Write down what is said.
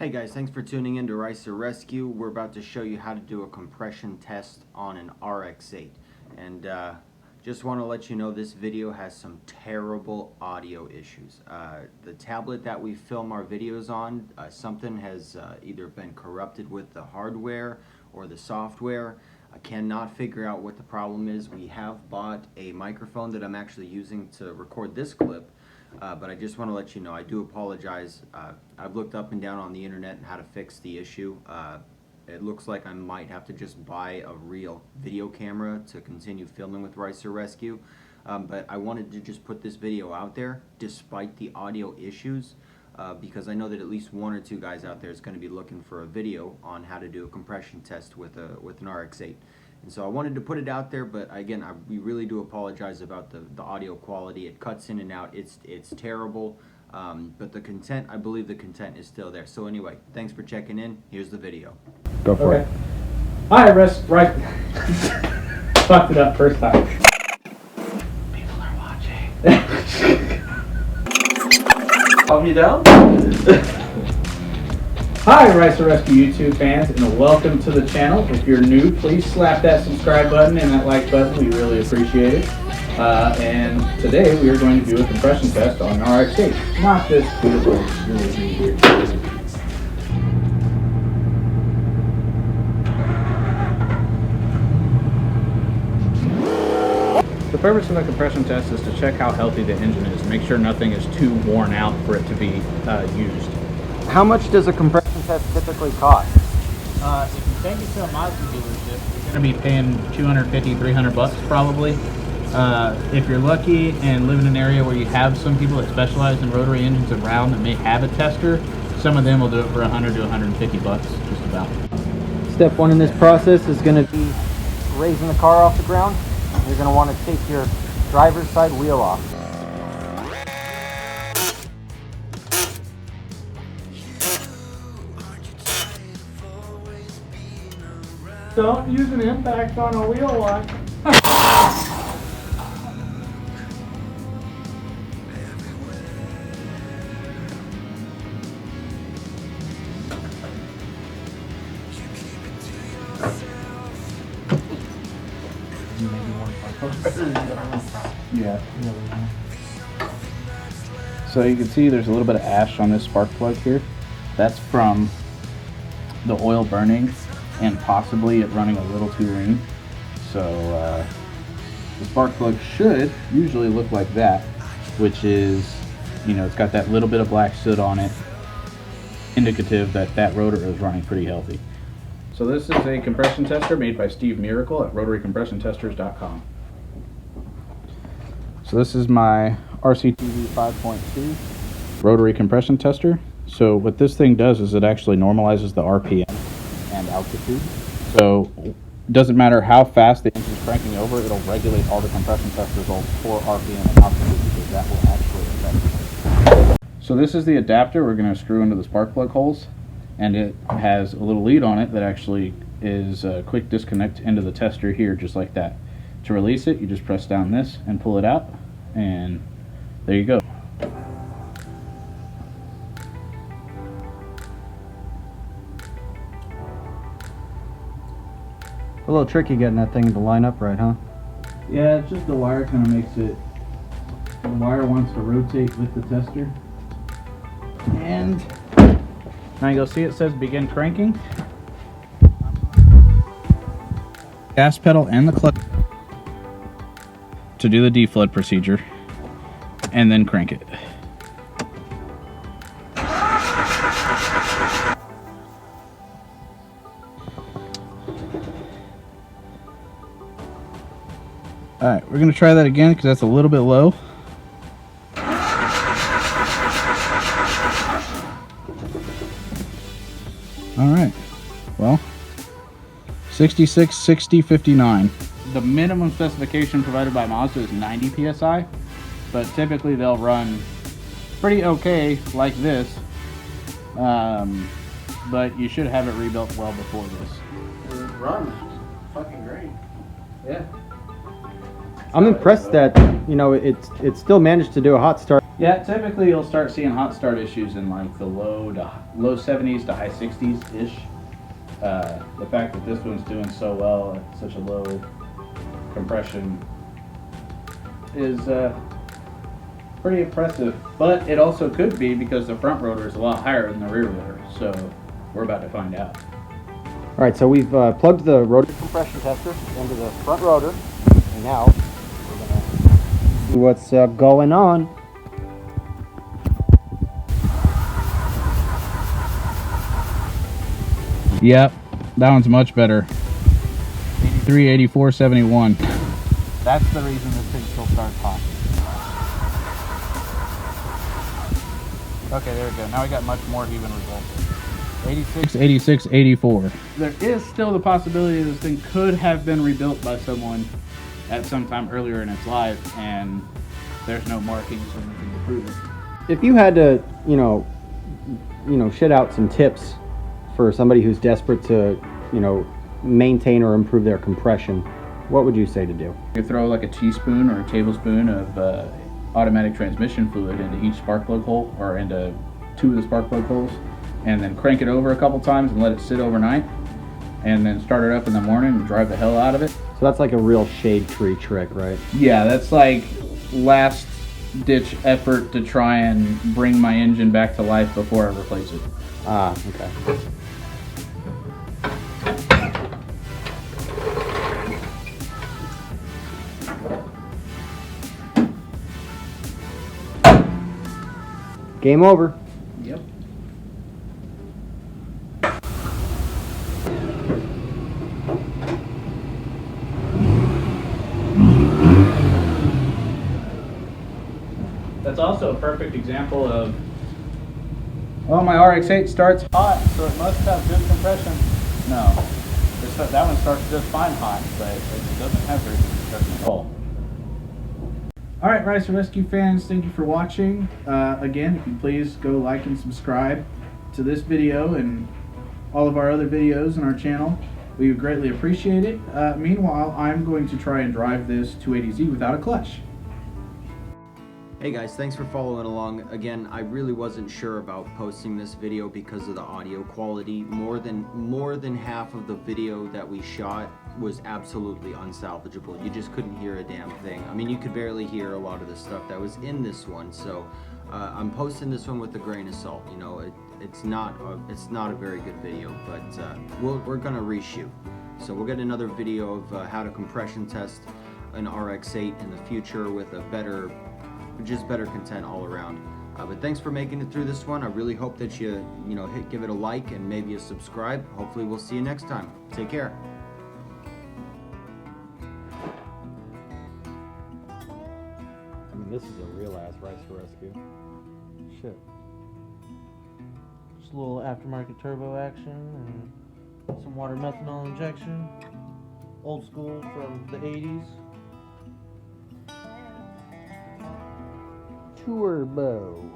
Hey guys, thanks for tuning in to Ricer Rescue. We're about to show you how to do a compression test on an rx8. And just want to let you know this video has some terrible audio issues. The tablet that we film our videos on, something has either been corrupted with the hardware or the software. I cannot figure out what the problem is. We have bought a microphone that I'm actually using to record this clip. But I just want to let you know, I do apologize. I've looked up and down on the internet on how to fix the issue. It looks like I might have to just buy a real video camera to continue filming with Ricer Rescue. But I wanted to just put this video out there despite the audio issues, because I know that at least one or two guys out there is going to be looking for a video on how to do a compression test with an rx8. And so I wanted to put it out there, but again, we really do apologize about the audio quality. It cuts in and out. It's terrible, but the content, I believe the content is still there. So anyway, thanks for checking in. Here's the video. Go for it. Hi, right. Fucked it up first time. People are watching. Calm you down? Hi, Ricer Rescue YouTube fans, and welcome to the channel. If you're new, please slap that subscribe button and that like button. We really appreciate it. And today we are going to do a compression test on an rx8. Not this beautiful little thing here. The purpose of the compression test is to check how healthy the engine is, make sure nothing is too worn out for it to be used. How much does a compression test typically cost? If you take it to a Mazda dealership, you're going to be paying $250, $300 probably. If you're lucky and live in an area where you have some people that specialize in rotary engines around that may have a tester, some of them will do it for $100 to $150, just about. Step one in this process is going to be raising the car off the ground. You're going to want to take your driver's side wheel off. Don't use an impact on a wheel lock. Yeah. So you can see there's a little bit of ash on this spark plug here. That's from the oil burning and possibly it running a little too lean. So the spark plug should usually look like that, which is, you know, it's got that little bit of black soot on it, indicative that that rotor is running pretty healthy. So this is a compression tester made by Steve Miracle at rotarycompressiontesters.com. So this is my RCTV 5.2 rotary compression tester. So what this thing does is it actually normalizes the RPM and altitude. So it doesn't matter how fast the engine's cranking over, it'll regulate all the compression test results for RPM and altitude because that will actually affect it. So this is the adapter we're going to screw into the spark plug holes, and it has a little lead on it that actually is a quick disconnect into the tester here, just like that. To release it, you just press down this and pull it out, and there you go. A little tricky getting that thing to line up right, huh? Yeah, it's just the wire kind of makes it, the wire wants to rotate with the tester. And now you'll see it says begin cranking. Gas pedal and the clutch to do the deflood procedure, and then crank it. Alright, we're going to try that again because that's a little bit low. Alright, well, 66, 60, 59. The minimum specification provided by Mazda is 90 psi, but typically they'll run pretty okay like this, but you should have it rebuilt well before this. It runs fucking great. Yeah. I'm impressed that, you know, it still managed to do a hot start. Yeah, typically you'll start seeing hot start issues in like the low to low 70s to high 60s ish. The fact that this one's doing so well at such a low compression is pretty impressive, but it also could be because the front rotor is a lot higher than the rear rotor, so we're about to find out. All right, so we've plugged the rotor compression tester into the front rotor, and now we're gonna see what's going on. Yep, that one's much better. 83, 84, 71. That's the reason this thing still starts hot. Okay, there we go. Now we got much more even results. 86, 86, 84. There is still the possibility this thing could have been rebuilt by someone at some time earlier in its life, and there's no markings or anything to prove it. If you had to, you know, shit out some tips for somebody who's desperate to, maintain or improve their compression, what would you say to do? You could throw like a teaspoon or a tablespoon of automatic transmission fluid into each spark plug hole, or into 2 of the spark plug holes, and then crank it over a couple times and let it sit overnight, and then start it up in the morning and drive the hell out of it. So that's like a real shade tree trick, right? Yeah, that's like last ditch effort to try and bring my engine back to life before I replace it. Ah, okay. Game over. Yep. That's also a perfect example of, well, my RX8 starts hot, so it must have good compression. No, that one starts just fine hot, but it doesn't have very good compression at all. Alright, Ricer Rescue fans, thank you for watching. Again, if you please go like and subscribe to this video and all of our other videos on our channel. We would greatly appreciate it. Meanwhile, I'm going to try and drive this 280Z without a clutch. Hey guys, thanks for following along. Again, I really wasn't sure about posting this video because of the audio quality. More than half of the video that we shot was absolutely unsalvageable. You just couldn't hear a damn thing. I mean, you could barely hear a lot of the stuff that was in this one. So I'm posting this one with a grain of salt. You know, it's not a very good video, but we're gonna reshoot. So we'll get another video of how to compression test an RX8 in the future with a better content all around. But thanks for making it through this one. I really hope that you give it a like and maybe a subscribe. Hopefully we'll see you next time. Take care. I mean, this is a real ass Ricer Rescue. Shit. Just a little aftermarket turbo action and some water methanol injection. Old school from the 80s. Turbo.